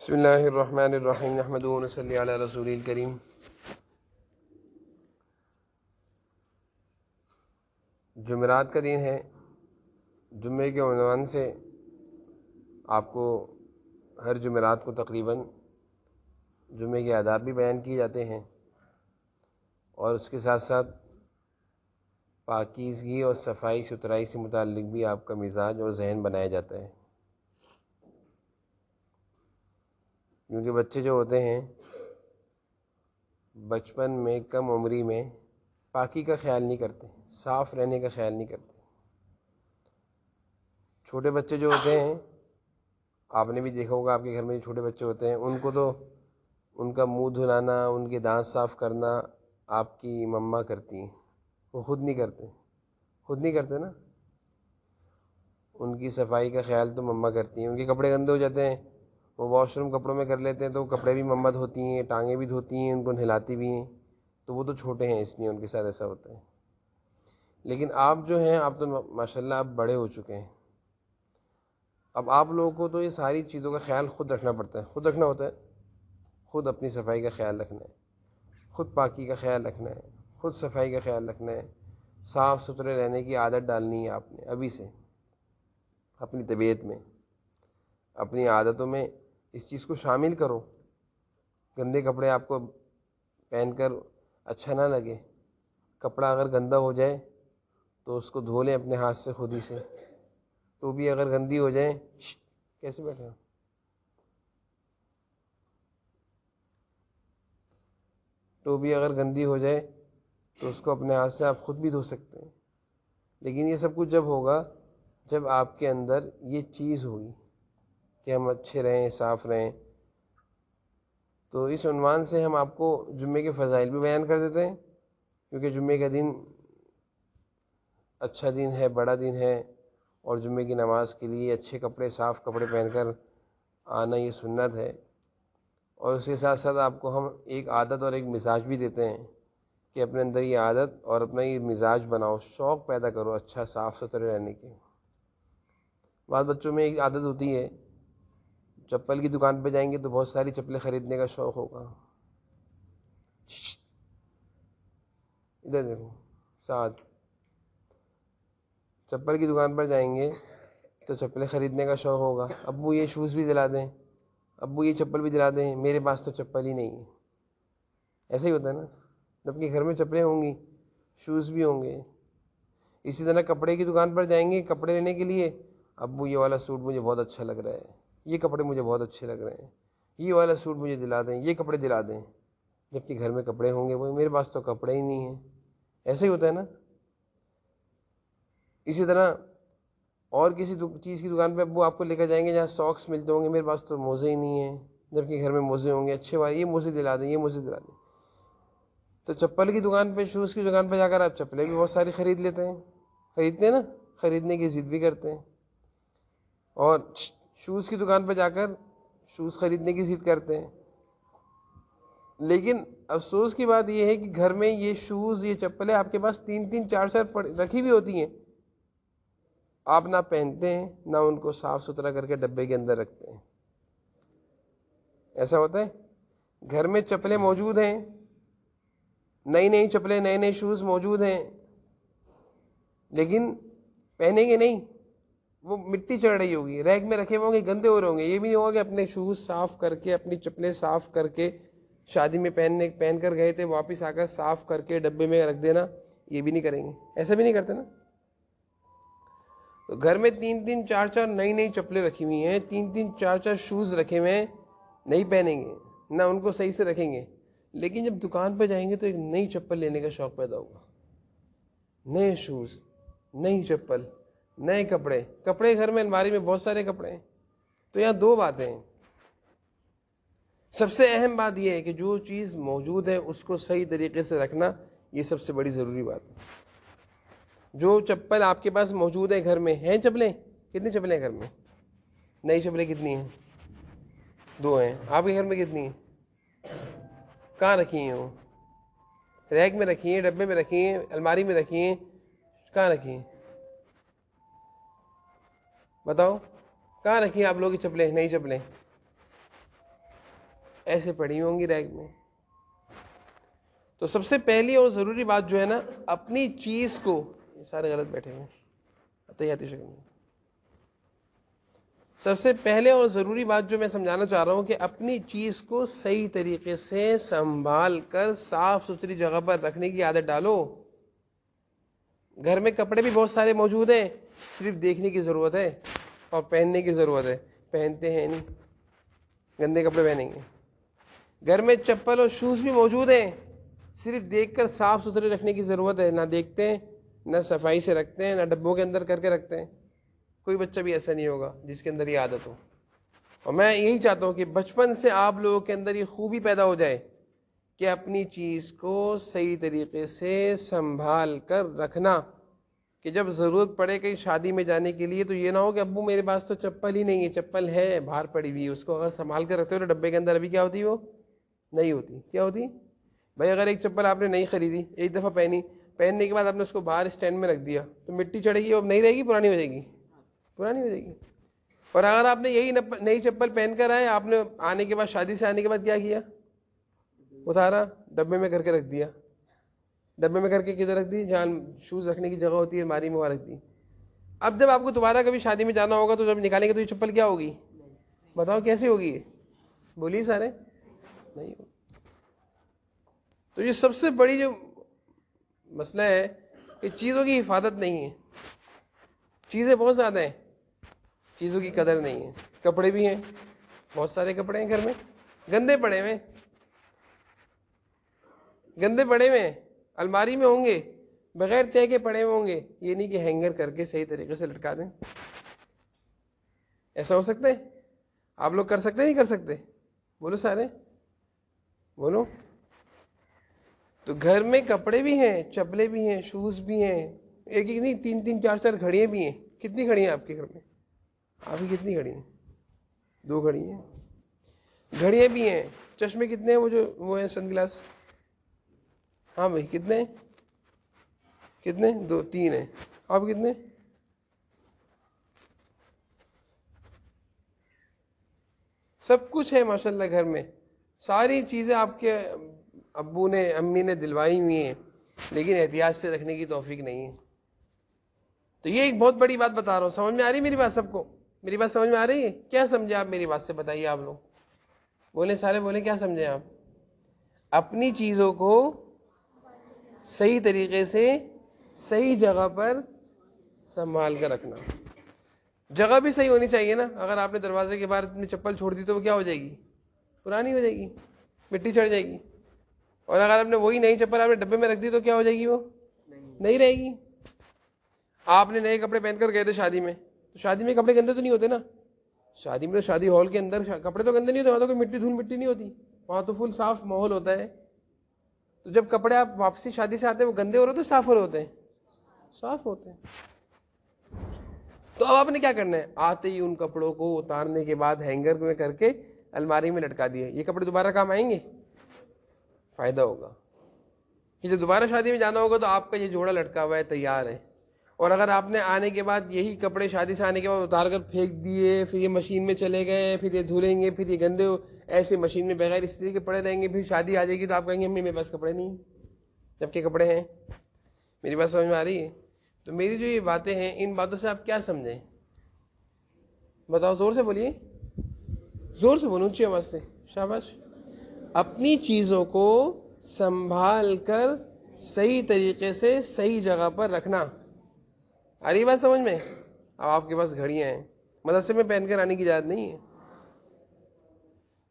بسم اللہ الرحمن الرحیم نحمدہ و نصلی علی رسول الکریم۔ جمعرات کا دن ہے۔ جمعے کے عنوان سے آپ کو ہر جمعرات کو تقریباً جمعے کے آداب بھی بیان کیے جاتے ہیں، اور اس کے ساتھ ساتھ پاکیزگی اور صفائی ستھرائی سے متعلق بھی آپ کا مزاج اور ذہن بنایا جاتا ہے، کیونکہ بچے جو ہوتے ہیں بچپن میں کم عمری میں پاکی کا خیال نہیں کرتے، صاف رہنے کا خیال نہیں کرتے۔ چھوٹے بچے جو ہوتے ہیں، آپ نے بھی دیکھا ہوگا آپ کے گھر میں جو چھوٹے بچے ہوتے ہیں، ان کو تو ان کا منہ دھلانا، ان کے دانت صاف کرنا آپ کی مما کرتی ہیں، وہ خود نہیں کرتے نا۔ ان کی صفائی کا خیال تو مما کرتی ہیں۔ ان کے کپڑے گندے ہو جاتے ہیں، وہ واش روم کپڑوں میں کر لیتے ہیں، تو کپڑے بھی مما دھوتی ہیں، ٹانگیں بھی دھوتی ہیں، ان کو نہلاتی بھی ہیں، تو وہ تو چھوٹے ہیں اس لیے ان کے ساتھ ایسا ہوتا ہے۔ لیکن آپ جو ہیں، آپ تو ماشاءاللہ آپ بڑے ہو چکے ہیں۔ اب آپ لوگوں کو تو یہ ساری چیزوں کا خیال خود رکھنا پڑتا ہے، خود رکھنا ہوتا ہے، خود اپنی صفائی کا خیال رکھنا ہے، خود پاکی کا خیال رکھنا ہے، خود صفائی کا خیال رکھنا ہے، صاف ستھرے رہنے کی عادت ڈالنی ہے آپ نے ابھی سے، اپنی طبیعت میں، اپنی عادتوں میں اس چیز کو شامل کرو۔ گندے کپڑے آپ کو پہن کر اچھا نہ لگے۔ کپڑا اگر گندا ہو جائے تو اس کو دھو لیں اپنے ہاتھ سے، خود ہی سے۔ تو بھی اگر گندی ہو جائیں، کیسے بیٹھے ہو؟ تو بھی اگر گندی ہو جائے تو اس کو اپنے ہاتھ سے آپ خود بھی دھو سکتے ہیں۔ لیکن یہ سب کچھ جب ہوگا جب آپ کے اندر یہ چیز ہوگی کہ ہم اچھے رہیں، صاف رہیں۔ تو اس عنوان سے ہم آپ کو جمعے کے فضائل بھی بیان کر دیتے ہیں، کیونکہ جمعے کا دن اچھا دن ہے، بڑا دن ہے، اور جمعے کی نماز کے لیے اچھے کپڑے، صاف کپڑے پہن کر آنا یہ سنت ہے۔ اور اس کے ساتھ ساتھ آپ کو ہم ایک عادت اور ایک مزاج بھی دیتے ہیں کہ اپنے اندر یہ عادت اور اپنا یہ مزاج بناؤ، شوق پیدا کرو اچھا صاف ستھرے رہنے کی۔ بعض بچوں میں ایک عادت ہوتی ہے، چپل کی دکان پہ جائیں گے تو بہت ساری چپلیں خریدنے کا شوق ہوگا۔ ادھر دیکھو ساتھ، چپل کی دکان پر جائیں گے تو چپلیں خریدنے کا شوق ہوگا، ابو یہ شوز بھی دلا دیں، ابو یہ چپل بھی دلا دیں، میرے پاس تو چپل ہی نہیں ہے۔ ایسا ہی ہوتا ہے نا، جب کہ گھر میں چپلیں ہوں گی، شوز بھی ہوں گے۔ اسی طرح کپڑے کی دکان پر جائیں گے کپڑے لینے کے لیے، ابو یہ والا سوٹ مجھے بہت اچھا لگ رہا ہے، یہ کپڑے مجھے بہت اچھے لگ رہے ہیں، یہ والا سوٹ مجھے دلا دیں، یہ کپڑے دلا دیں۔ جبکہ گھر میں کپڑے ہوں گے، وہ میرے پاس تو کپڑے ہی نہیں ہیں۔ ایسا ہی ہوتا ہے نا۔ اسی طرح اور کسی چیز کی دکان پہ ابو آپ کو لے کر جائیں گے جہاں ساکس ملتے ہوں گے، میرے پاس تو موزے ہی نہیں ہیں، جبکہ گھر میں موزے ہوں گے اچھے والے، یہ موزے دلا دیں، یہ موزے دلا دیں۔ تو چپل کی دکان پہ، شوز کی دکان پہ جا کر آپ چپلیں بھی بہت ساری خرید لیتے ہیں، خریدتے ہیں نا، خریدنے کی ضد بھی کرتے ہیں۔ اور شوز کی دکان پہ جا کر شوز خریدنے کی ضد کرتے ہیں۔ لیکن افسوس کی بات یہ ہے کہ گھر میں یہ شوز، یہ چپلیں آپ کے پاس 3 4 رکھی بھی ہوتی ہیں، آپ نہ پہنتے ہیں، نہ ان کو صاف ستھرا کر کے ڈبے کے اندر رکھتے ہیں۔ ایسا ہوتا ہے، گھر میں چپلیں موجود ہیں، نئی نئی چپلیں، نئے نئے شوز موجود ہیں، لیکن پہنیں گے نہیں، وہ مٹی چڑھ رہی ہوگی، ریک میں رکھے ہوں گے، گندے ہو رہے ہوں گے۔ یہ بھی نہیں ہوگا کہ اپنے شوز صاف کر کے، اپنی چپلیں صاف کر کے، شادی میں پہن کر گئے تھے، واپس آ کر صاف کر کے ڈبے میں رکھ دینا، یہ بھی نہیں کریں گے، ایسا بھی نہیں کرتے نا۔ تو گھر میں 3 3 4 4 نئی نئی چپلیں رکھی ہوئی ہیں، 3 3 4 4 شوز رکھے ہوئے ہیں، نہیں پہنیں گے، نہ ان کو صحیح سے رکھیں گے۔ لیکن جب دکان پہ جائیں گے تو ایک نئی چپل لینے کا شوق پیدا ہوگا، نئے شوز، نئی چپل، نئے کپڑے۔ کپڑے گھر میں الماری میں بہت سارے کپڑے ہیں۔ تو یہاں دو باتیں ہیں۔ سب سے اہم بات یہ ہے کہ جو چیز موجود ہے اس کو صحیح طریقے سے رکھنا، یہ سب سے بڑی ضروری بات ہے۔ جو چپل آپ کے پاس موجود ہے گھر میں، ہیں چپلیں؟ کتنی چپلیں ہیں گھر میں؟ نئی چپلیں کتنی ہیں؟ 2 ہیں۔ آپ کے گھر میں کتنی ہیں؟ کہاں رکھی ہیں وہ؟ ریک میں رکھی ہیں، ڈبے میں رکھی ہیں، الماری میں رکھی ہیں، کہاں رکھی ہیں؟ بتاؤ، کہاں رکھی ہیں آپ لوگوں کی چپلیں، نئی چپلیں؟ ایسے پڑی ہوں گی ریک میں. تو سب سے پہلی اور ضروری بات جو ہے نا، اپنی چیز کو، یہ سارے غلط بیٹھے ہیں تیاتی شکل میں، سب سے پہلے اور ضروری بات جو میں سمجھانا چاہ رہا ہوں کہ اپنی چیز کو صحیح طریقے سے سنبھال کر صاف ستھری جگہ پر رکھنے کی عادت ڈالو. گھر میں کپڑے بھی بہت سارے موجود ہیں، صرف دیکھنے کی ضرورت ہے اور پہننے کی ضرورت ہے. پہنتے ہیں نہیں، گندے کپڑے پہنیں گے. گھر میں چپل اور شوز بھی موجود ہیں، صرف دیکھ کر صاف ستھرے رکھنے کی ضرورت ہے. نہ دیکھتے ہیں، نہ صفائی سے رکھتے ہیں، نہ ڈبوں کے اندر کر کے رکھتے ہیں. کوئی بچہ بھی ایسا نہیں ہوگا جس کے اندر یہ عادت ہو. اور میں یہی چاہتا ہوں کہ بچپن سے آپ لوگوں کے اندر یہ خوبی پیدا ہو جائے کہ اپنی چیز کو صحیح طریقے سے سنبھال کر رکھنا، کہ جب ضرورت پڑے کہیں شادی میں جانے کے لیے تو یہ نہ ہو کہ ابو میرے پاس تو چپل ہی نہیں ہے. چپل ہے باہر پڑی ہوئی ہے، اس کو اگر سنبھال کر رکھتے ہو تو ڈبے کے اندر ابھی کیا ہوتی وہ نہیں ہوتی. کیا ہوتی بھائی؟ اگر ایک چپل آپ نے نہیں خریدی، ایک دفعہ پہنی، پہننے کے بعد آپ نے اس کو باہر اسٹینڈ میں رکھ دیا تو مٹی چڑھے گی، اب نہیں رہے گی، پرانی ہو جائے گی، پرانی ہو جائے گی. اور اگر آپ نے یہی نئی چپل پہن کر آئے، آپ نے آنے کے بعد، شادی سے آنے کے بعد کیا کیا؟ اتارا، ڈبے میں کر کے رکھ دیا. ڈبے میں کر کے کدھر رکھ دی؟ جہاں شوز رکھنے کی جگہ ہوتی ہے الماری میں وہاں رکھ دی. اب جب آپ کو دوبارہ کبھی شادی میں جانا ہوگا تو جب نکالیں گے تو یہ چپل کیا ہوگی؟ بتاؤ کیسی ہوگی یہ؟ بولیے سارے. نہیں ہوگی. تو یہ سب سے بڑی جو مسئلہ ہے کہ چیزوں کی حفاظت نہیں ہے. چیزیں بہت زیادہ ہیں، چیزوں کی قدر نہیں ہے. کپڑے بھی ہیں، بہت سارے کپڑے ہیں گھر میں، گندے پڑے ہوئے، گندے پڑے ہوئے الماری میں ہوں گے، بغیر طے کے پڑے ہوئے ہوں گے. یہ نہیں کہ ہینگر کر کے صحیح طریقے سے لٹکا دیں. ایسا ہو سکتا ہے؟ آپ لوگ کر سکتے ہیں؟ نہیں کر سکتے؟ بولو سارے، بولو. تو گھر میں کپڑے بھی ہیں، چپلے بھی ہیں، شوز بھی ہیں، ایک ایک نہیں، تین تین چار چار گھڑیاں بھی ہیں. کتنی گھڑیاں آپ کے گھر میں؟ آپ کی کتنی گھڑی ہیں؟ 2 گھڑی ہیں. گھڑیاں بھی ہیں. چشمے کتنے ہیں؟ وہ ہیں سن گلاس. ہاں بھائی کتنے ہیں؟ کتنے؟ 2 3 ہیں. آپ کتنے؟ سب کچھ ہے ماشاءاللہ گھر میں. ساری چیزیں آپ کے ابو نے، امی نے دلوائی ہوئی ہیں، لیکن احتیاط سے رکھنے کی توفیق نہیں ہے. تو یہ ایک بہت بڑی بات بتا رہا ہوں. سمجھ میں آ رہی میری بات سب کو؟ میری بات سمجھ میں آ رہی ہے؟ کیا سمجھے آپ میری بات سے؟ بتائیے آپ لوگ، بولیں سارے، بولیں کیا سمجھیں آپ؟ اپنی چیزوں کو صحیح طریقے سے صحیح جگہ پر سنبھال کر رکھنا. جگہ بھی صحیح ہونی چاہیے نا. اگر آپ نے دروازے کے باہر اپنی چپل چھوڑ دی تو وہ کیا ہو جائے گی؟ پرانی ہو جائے گی، مٹی چڑھ جائے گی. اور اگر آپ نے وہی نئی چپل آپ نے ڈبے میں رکھ دی تو کیا ہو جائے گی؟ وہ نہیں رہے گی. آپ نے نئے کپڑے پہن کر گئے تھے شادی میں، تو شادی میں کپڑے گندے تو نہیں ہوتے نا. شادی میں تو، شادی ہال کے اندر کپڑے تو گندے نہیں ہوتے، وہاں تو کوئی مٹی دھول مٹی نہیں ہوتی، وہاں تو فل صاف ماحول ہوتا ہے. تو جب کپڑے آپ واپسی شادی سے آتے ہیں، وہ گندے ہو رہے ہوتے ہیں، صاف ہو رہے ہوتے ہیں؟ صاف ہوتے ہیں. تو اب آپ نے کیا کرنا ہے؟ آتے ہی ان کپڑوں کو اتارنے کے بعد ہینگر میں کر کے الماری میں لٹکا دیے. یہ کپڑے دوبارہ کام آئیں گے؟ فائدہ ہوگا کہ جب دوبارہ شادی میں جانا ہوگا تو آپ کا یہ جوڑا لٹکا ہوا ہے، تیار ہے. اور اگر آپ نے آنے کے بعد یہی کپڑے شادی سے آنے کے بعد اتار کر پھینک دیے، پھر یہ مشین میں چلے گئے، پھر یہ دھلیں گے، پھر یہ گندے ایسے مشین میں بغیر استری کے پڑے رہیں گے، پھر شادی آ جائے گی تو آپ کہیں گے امی میرے پاس کپڑے نہیں ہیں، جبکہ کپڑے ہیں. میری بات سمجھ میں آ رہی ہے؟ تو میری جو یہ باتیں ہیں، ان باتوں سے آپ کیا سمجھیں؟ بتاؤ، زور سے بولیے، زور سے بولو، اونچی آواز سے. شاباش. اپنی چیزوں کو سنبھال کر صحیح طریقے سے صحیح جگہ پر رکھنا. آ رہی بات سمجھ میں؟ اب آپ کے پاس گھڑیاں ہیں، مدرسے میں پہن کر آنے کی اجازت نہیں ہے.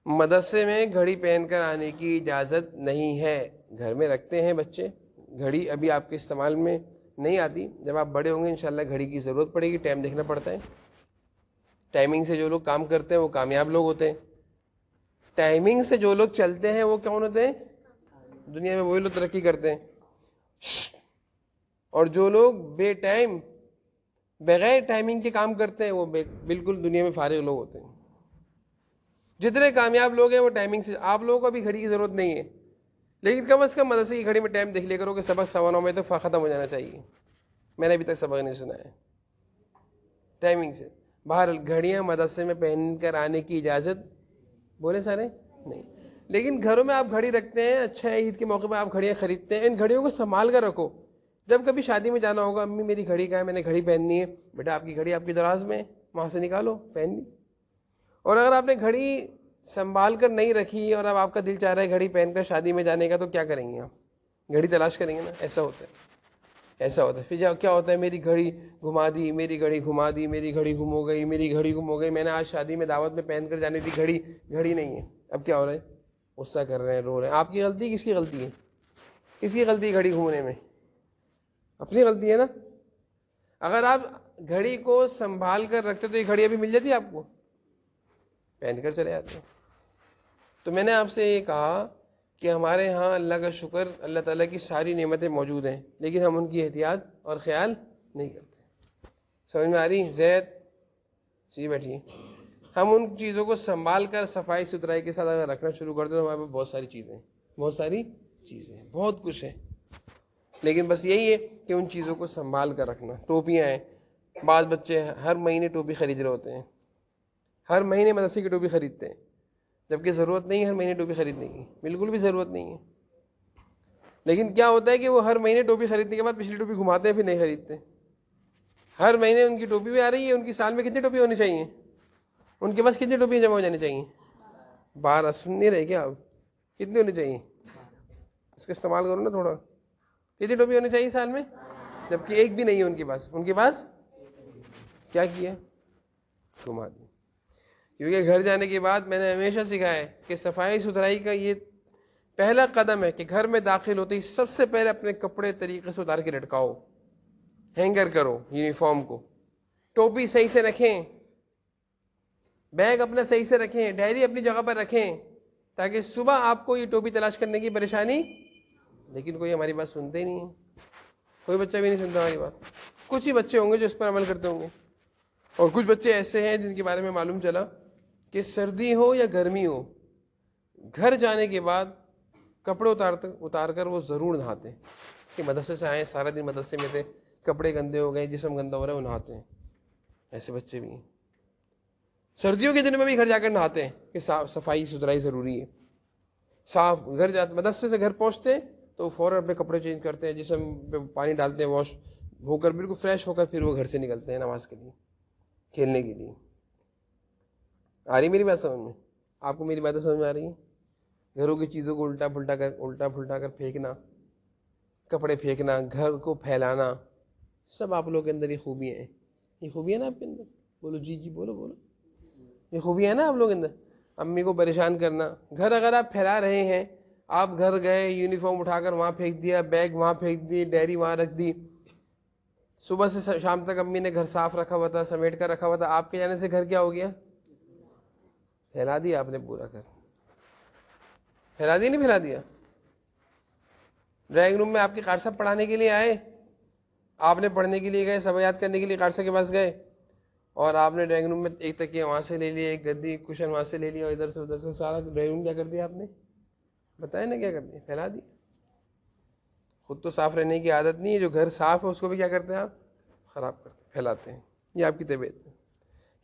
مدرسے میں گھڑی پہن کر آنے کی اجازت نہیں ہے. گھر میں رکھتے ہیں بچے گھڑی، ابھی آپ کے استعمال میں نہیں آتی. جب آپ بڑے ہوں گے انشاءاللہ گھڑی کی ضرورت پڑے گی. ٹائم دیکھنا پڑتا ہے. ٹائمنگ سے جو لوگ کام کرتے ہیں وہ کامیاب لوگ ہوتے ہیں. ٹائمنگ سے جو لوگ چلتے ہیں وہ کون ہوتے ہیں؟ دنیا میں وہی لوگ ترقی کرتے ہیں. اور جو لوگ بے ٹائم، بغیر ٹائمنگ کے کام کرتے ہیں، وہ بالکل دنیا میں فارغ لوگ ہوتے ہیں. جتنے کامیاب لوگ ہیں وہ ٹائمنگ سے. آپ لوگوں کو ابھی گھڑی کی ضرورت نہیں ہے، لیکن کم از کم مدرسے کی گھڑی میں ٹائم دیکھ لیا کرو کہ سبق 9:15 بجے تک ختم ہو جانا چاہیے. میں نے ابھی تک سبق نہیں سنا ہے. ٹائمنگ سے باہر گھڑیاں مدرسے میں پہن کر آنے کی اجازت، بولے سارے، نہیں. لیکن گھروں میں آپ گھڑی رکھتے ہیں، اچھا ہے، عید کے موقع پہ آپ گھڑیاں خریدتے ہیں، ان گھڑیوں کو سنبھال کر رکھو. جب کبھی شادی میں جانا ہوگا، امی میری گھڑی کہاں ہے، میں نے گھڑی پہننی ہے، بیٹا آپ کی گھڑی آپ کی دراز میں ہے، وہاں سے نکالو پہن لی. اور اگر آپ نے گھڑی سنبھال کر نہیں رکھی اور اب آپ کا دل چاہ رہا ہے گھڑی پہن کر شادی میں جانے کا، تو کیا کریں گے آپ؟ گھڑی تلاش کریں گے نا. ایسا ہوتا ہے، ایسا ہوتا ہے. پھر کیا ہوتا ہے، میری گھڑی گھما دی، میری گھڑی گھما دی، میری گھڑی گم ہو گئی، میری گھڑی گم ہو گئی، میں نے آج شادی میں دعوت میں پہن کر جانی تھی گھڑی، گھڑی نہیں ہے. اب کیا ہو رہا ہے؟ غصہ کر رہے ہیں، رو رہے ہیں. آپ کی غلطی، کس کی غلطی ہے؟ کس کی غلطی گھڑی گھومنے میں؟ اپنی غلطی ہے نا. اگر آپ گھڑی کو سنبھال کر رکھتے تو یہ گھڑی ابھی مل جاتی آپ کو، پہن کر چلے جاتے. تو میں نے آپ سے یہ کہا کہ ہمارے ہاں اللہ کا شکر، اللہ تعالیٰ کی ساری نعمتیں موجود ہیں، لیکن ہم ان کی احتیاط اور خیال نہیں کرتے. سمجھ میں آ رہی؟ زید جی بیٹھیے. ہم ان چیزوں کو سنبھال کر صفائی ستھرائی کے ساتھ اگر رکھنا شروع کر دیں تو ہمارے پاس بہت ساری چیزیں ہیں، بہت ساری چیزیں ہیں، بہت کچھ ہے. لیکن بس یہی ہے کہ ان چیزوں کو سنبھال کر رکھنا. ٹوپیاں ہیں، بعض بچے ہر مہینے ٹوپی خرید رہے ہوتے ہیں، ہر مہینے مدرسے کی ٹوپی خریدتے ہیں، جبکہ ضرورت نہیں ہے ہر مہینے ٹوپی خریدنے کی، بالکل بھی ضرورت نہیں ہے. لیکن کیا ہوتا ہے کہ وہ ہر مہینے ٹوپی خریدنے کے بعد پچھلی ٹوپی گھماتے ہیں، پھر نہیں خریدتے. ہر مہینے ان کی ٹوپی بھی آ رہی ہے، ان کی سال میں کتنی ٹوپی ہونی چاہیے؟ ان کے پاس کتنی ٹوپیاں جمع ہو جانی چاہیے؟ 12. سن نہیں رہے کیا آپ؟ کتنی ہونی چاہیے؟ اس کو استعمال کرو نا تھوڑا. کتنی ٹوپی ہونی چاہیے سال میں؟ جبکہ ایک بھی نہیں ہے ان کے پاس. ان کے پاس کیا کیا؟ گھما دی. کیونکہ گھر جانے کے بعد میں نے ہمیشہ سکھایا ہے کہ صفائی ستھرائی کا یہ پہلا قدم ہے کہ گھر میں داخل ہوتے ہی سب سے پہلے اپنے کپڑے طریقے سے اتار کے لٹکاؤ، ہینگر کرو یونیفارم کو. ٹوپی صحیح سے رکھیں، بیگ اپنا صحیح سے رکھیں، ڈائری اپنی جگہ پر رکھیں، تاکہ صبح آپ کو یہ ٹوپی تلاش کرنے کی پریشانی. لیکن کوئی ہماری بات سنتے ہی نہیں ہے، کوئی بچہ بھی نہیں سنتا ہماری بات. کچھ ہی بچے ہوں گے جو اس پر عمل کرتے ہوں گے، اور کچھ بچے ایسے ہیں جن کے بارے میں معلوم چلا کہ سردی ہو یا گرمی ہو، گھر جانے کے بعد کپڑے اتار کر وہ ضرور نہاتے ہیں. کہ مدرسے سے آئے، سارا دن مدرسے میں تھے، کپڑے گندے ہو گئے، جسم گندا ہو رہا ہے، وہ نہاتے ہیں. ایسے بچے بھی ہیں. سردیوں کے دن میں بھی گھر جا کر نہاتے ہیں کہ صفائی ستھرائی ضروری ہے. صاف گھر جاتے، مدرسے سے گھر پہنچتے تو فوراً اپنے کپڑے چینج کرتے ہیں، جسم پہ پانی ڈالتے ہیں، واش ہو کر بالکل فریش ہو کر پھر وہ گھر سے نکلتے ہیں نماز کے لیے، کھیلنے کے لیے. آ رہی میری بات سمجھ میں؟ آپ کو میری باتیں سمجھ میں آ رہی ہیں؟ گھروں کی چیزوں کو الٹا پھلٹا کر پھینکنا، کپڑے پھینکنا، گھر کو پھیلانا، سب آپ لوگوں کے اندر یہ خوبیاں ہیں. یہ خوبیاں نا آپ کے اندر؟ بولو جی جی، بولو بولو. یہ خوبیاں ہیں نا آپ لوگوں کے اندر؟ امی کو پریشان کرنا. گھر اگر آپ پھیلا رہے ہیں، آپ گھر گئے، یونیفارم اٹھا کر وہاں پھینک دیا، بیگ وہاں پھینک دی، ڈائری وہاں رکھ دی، صبح سے شام تک امی نے گھر صاف رکھا ہوا تھا، سمیٹ کر رکھا ہوا تھا، آپ کے جانے سے گھر کیا ہو گیا؟ پھیلا دیا آپ نے پورا گھر. پھیلا دیا نہیں پھیلا دیا؟ ڈرائنگ روم میں آپ کے قاری صاحب پڑھانے کے لیے آئے، آپ نے پڑھنے کے لیے گئے، سب یاد کرنے کے لیے قاری صاحب کے پاس گئے، اور آپ نے ڈرائنگ روم میں ایک تکیہ وہاں سے لے لیا، ایک گدی کشن وہاں سے لے لیا، اور ادھر سے سارا ڈرائنگ روم کیا کر دیا آپ نے؟ بتائیں نا کیا کر دیا؟ پھیلا دیا. خود تو صاف رہنے کی عادت نہیں ہے، جو گھر صاف ہے اس کو بھی کیا کرتے ہیں آپ؟ خراب کرتے ہیں، پھیلاتے ہیں. یہ آپ کی طبیعت ہے،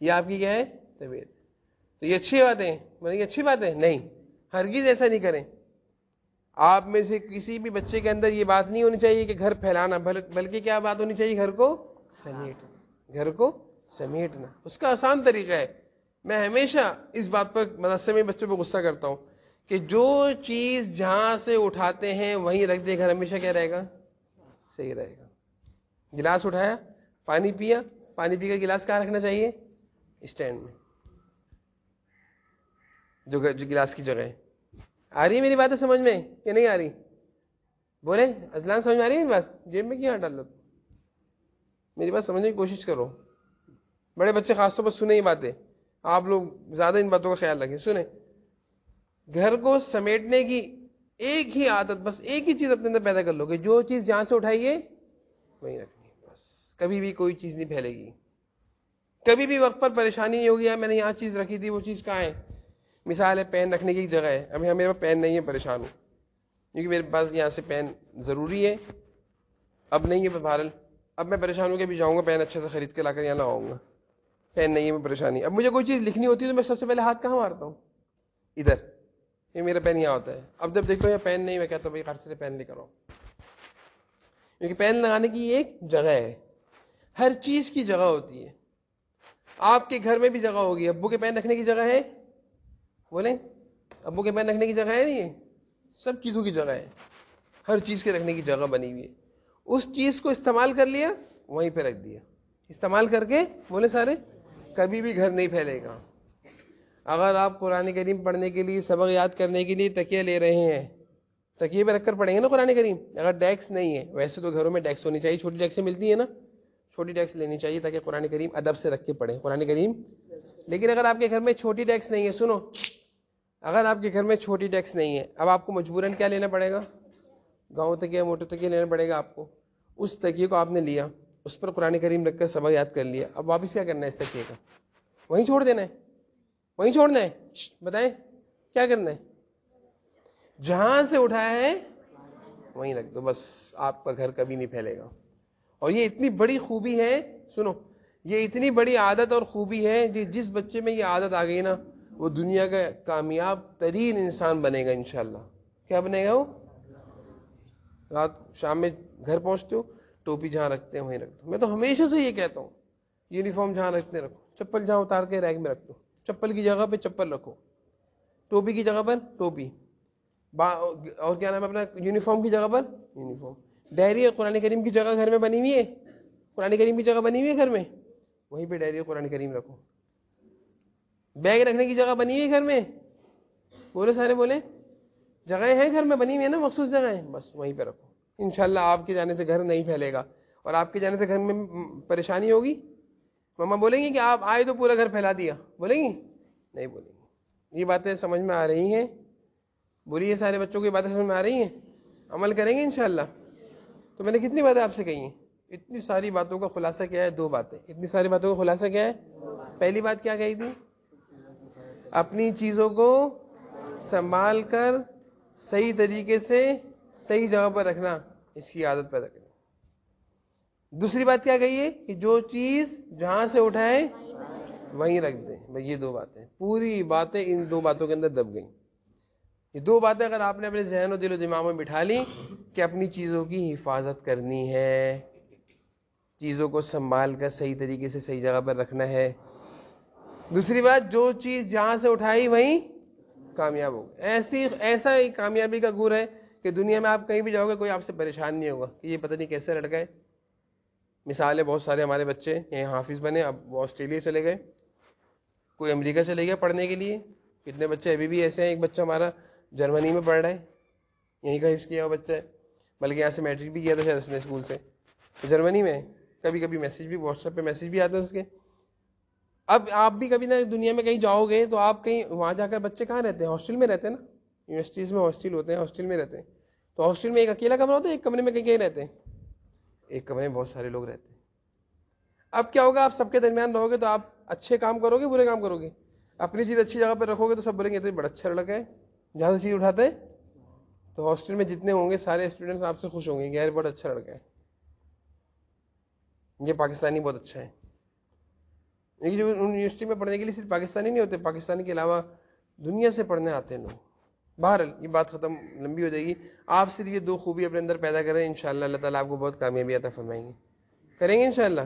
یہ آپ کی کیا ہے؟ طبیعت. تو یہ اچھی بات ہے؟ مطلب یہ اچھی بات ہے؟ نہیں، ہرگز ایسا نہیں کریں. آپ میں سے کسی بھی بچے کے اندر یہ بات نہیں ہونی چاہیے کہ گھر پھیلانا، بلکہ کیا بات ہونی چاہیے؟ گھر کو سمیٹنا. گھر کو سمیٹنا اس کا آسان طریقہ ہے. میں ہمیشہ اس بات پر مدرسے میں بچوں پہ غصہ کرتا ہوں کہ جو چیز جہاں سے اٹھاتے ہیں وہیں رکھ دے، گھر ہمیشہ کیا رہے گا؟ صحیح رہے گا. گلاس اٹھایا، پانی پیا، پانی پی کر گلاس کہاں رکھنا چاہیے؟ اسٹینڈ میں، جو گلاس کی جگہ ہے. آ رہی ہے میری باتیں سمجھ میں کہ نہیں آ رہی؟ بولے ازلان، سمجھ میں آ رہی ہے میری بات؟ جیب میں کیا ڈال لو؟ میری بات سمجھنے کی کوشش کرو. بڑے بچے خاص طور پر سنیں یہ باتیں، آپ لوگ زیادہ ان باتوں کا خیال رکھیں. سنیں، گھر کو سمیٹنے کی ایک ہی عادت، بس ایک ہی چیز اپنے اندر پیدا کر لو کہ جو چیز جہاں سے اٹھائیے وہیں رکھنی ہے. بس کبھی بھی کوئی چیز نہیں پھیلے گی، کبھی بھی وقت پر پریشانی نہیں ہوگی. میں نے یہاں چیز رکھی تھی، وہ چیز کہاں ہے؟ مثال ہے، پین رکھنے کی جگہ ہے، ابھی میرے پاس پین نہیں ہے، پریشان ہوں کیونکہ میرے پاس یہاں سے پین ضروری ہے، اب نہیں ہے بہرحال. اب میں پریشان ہو کے بھی جاؤں گا پین اچھے سے خرید کے لا کر یہاں لاؤں گا، پین نہیں ہے، میں پریشانی. اب مجھے کوئی چیز لکھنی ہوتی ہے تو میں سب سے پہلے ہاتھ کہاں مارتا ہوں؟ ادھر. یہ میرا پین یہاں ہوتا ہے. اب جب دیکھو یہ پین نہیں, میں کہتا ہوں بھائی خرچ سے پین لے کر آؤ, کیونکہ پین لگانے کی ایک جگہ ہے, ہر چیز کی جگہ ہوتی ہے. آپ کے گھر میں بھی جگہ ہوگی, ابو کے پین رکھنے کی جگہ ہے, بولیں ابو کے پین رکھنے کی جگہ ہے نہیں ہے, سب چیزوں کی جگہ ہے, ہر چیز کے رکھنے کی جگہ بنی ہوئی ہے. اس چیز کو استعمال کر لیا, وہیں پہ رکھ دیا, استعمال کر کے بولے سارے, کبھی بھی گھر نہیں پھیلے گا. اگر آپ قرآن کریم پڑھنے کے لیے, سبق یاد کرنے کے لیے تکیہ لے رہے ہیں, تکیے پہ رکھ کر پڑھیں گے نا قرآن کریم. اگر ڈیسک نہیں ہے, ویسے تو گھروں میں ڈیسک ہونی چاہیے, چھوٹی ڈیسک ملتی ہے نا, چھوٹی ڈیسک لینی چاہیے تاکہ قرآن کریم ادب سے رکھ کے پڑھیں قرآن کریم. لیکن اگر آپ کے گھر میں چھوٹی ڈیسک نہیں ہے, سنو, اگر آپ کے گھر میں چھوٹی ڈیسک نہیں ہے, اب آپ کو مجبوراً کیا لینا پڑے گا, گاؤں تکیہ, موٹے تکیہ لینا پڑے گا آپ کو. اس تکیے کو آپ نے لیا, اس پر قرآن کریم رکھ کر سبق یاد کر لیا, اب واپس کیا کرنا ہے اس تکیے کا, وہیں چھوڑ دینا ہے, وہیں چھوڑنا ہے. بتائیں کیا کرنا ہے, جہاں سے اٹھایا ہے وہیں رکھ دو, بس آپ کا گھر کبھی نہیں پھیلے گا. اور یہ اتنی بڑی خوبی ہے, سنو, یہ اتنی بڑی عادت اور خوبی ہے, جس بچے میں یہ عادت آ گئی نا, وہ دنیا کا کامیاب ترین انسان بنے گا انشاءاللہ. کیا بنے گا وہ؟ رات شام میں گھر پہنچتے ہو, ٹوپی جہاں رکھتے ہیں وہیں رکھ دو. میں تو ہمیشہ سے یہ کہتا ہوں, یونیفارم جہاں رکھتے رکھو, چپل جہاں اتار کے ریک میں رکھ دو, چپل کی جگہ پہ چپل رکھو, ٹوپی کی جگہ پر ٹوپی, اور کیا نام ہے اپنا, یونیفارم کی جگہ پر یونیفارم. ڈائری قرآن کریم کی جگہ گھر میں بنی ہوئی ہے, قرآن کریم کی جگہ بنی ہوئی ہے گھر میں, وہیں پہ ڈائری قرآن کریم رکھو. بیگ رکھنے کی جگہ بنی ہوئی ہے گھر میں, بولے سارے بولے, جگہیں ہیں گھر میں بنی ہوئی ہے نا, مخصوص جگہیں, بس وہیں پہ رکھو. انشاءاللہ آپ کے جانے سے گھر نہیں پھیلے گا. اور آپ کے جانے سے گھر میں پریشانی ہوگی, ماما بولیں گی کہ آپ آئے تو پورا گھر پھیلا دیا, بولیں گی نہیں بولیں گی. یہ باتیں سمجھ میں آ رہی ہیں؟ بولیے سارے بچوں کو یہ باتیں سمجھ میں آ رہی ہیں, عمل کریں گے انشاءاللہ. تو میں نے کتنی باتیں آپ سے کہی ہیں, اتنی ساری باتوں کا خلاصہ کیا ہے, 2 باتیں. اتنی ساری باتوں کا خلاصہ کیا ہے؟ پہلی بات کیا کہی تھی, اپنی چیزوں کو سنبھال کر صحیح طریقے سے صحیح جگہ پر رکھنا, اس کی عادت پیدا کرنا. دوسری بات کیا کہی ہے کہ جو چیز جہاں سے اٹھائے وہیں رکھ دیں. بھئی یہ 2 باتیں, پوری باتیں ان 2 باتوں کے اندر دب گئیں. یہ 2 باتیں اگر آپ نے اپنے ذہن و دل و دماغ میں بٹھا لی کہ اپنی چیزوں کی حفاظت کرنی ہے, چیزوں کو سنبھال کر صحیح طریقے سے صحیح جگہ پر رکھنا ہے. دوسری بات, جو چیز جہاں سے اٹھائی وہیں کامیاب ہو. ایسا ہی کامیابی کا گور ہے کہ دنیا میں آپ کہیں بھی جاؤ گے کوئی آپ سے پریشان نہیں ہوگا کہ یہ پتہ نہیں کیسے لڑکا ہے. مثال ہے, بہت سارے ہمارے بچے یہاں حافظ بنے, اب وہ آسٹریلیا چلے گئے, کوئی امریکہ چلے گیا پڑھنے کے لیے. کتنے بچے ابھی بھی ایسے ہیں, ایک بچہ ہمارا جرمنی میں پڑھ رہا ہے, یہیں کا حفظ کیا ہوا بچہ ہے, بلکہ یہاں سے میٹرک بھی کیا تھا شاید اس نے اسکول سے, جرمنی میں. کبھی کبھی میسیج بھی, واٹس ایپ پہ میسیج بھی آتے ہیں اس کے. اب آپ بھی کبھی نہ دنیا میں کہیں جاؤ گے تو آپ کہیں وہاں جا کر, بچے کہاں رہتے ہیں, ہاسٹل میں رہتے ہیں نا, یونیورسٹیز میں ہاسٹل ہوتے ہیں, ہاسٹل میں رہتے ہیں. تو ہاسٹل میں ایک اکیلا کمرہ ہوتا ہے, ایک کمرے میں کہیں رہتے ہیں, ایک کمرے میں بہت سارے لوگ رہتے ہیں. اب کیا ہوگا, آپ سب کے درمیان رہو گے تو آپ اچھے کام کرو گے, برے کام کرو گے. اپنی چیز اچھی جگہ پہ رکھو گے تو سب بولیں گے تو بڑا اچھا لڑکا ہے, جہاں سے چیز اٹھاتے ہیں. تو ہاسٹل میں جتنے ہوں گے سارے اسٹوڈنٹس آپ سے خوش ہوں گے کہ یار بہت اچھا لڑکا ہے, یہ پاکستانی بہت اچھا ہے. لیکن جو یونیورسٹی میں پڑھنے کے لیے صرف پاکستانی نہیں ہوتے, پاکستانی کے علاوہ دنیا سے پڑھنے آتے ہیں لوگ. بہرحال یہ بات ختم, لمبی ہو جائے گی. آپ صرف یہ 2 خوبی اپنے اندر پیدا کریں, انشاءاللہ اللہ تعالیٰ آپ کو بہت کامیابی عطا فرمائیں گے. کریں گے انشاءاللہ.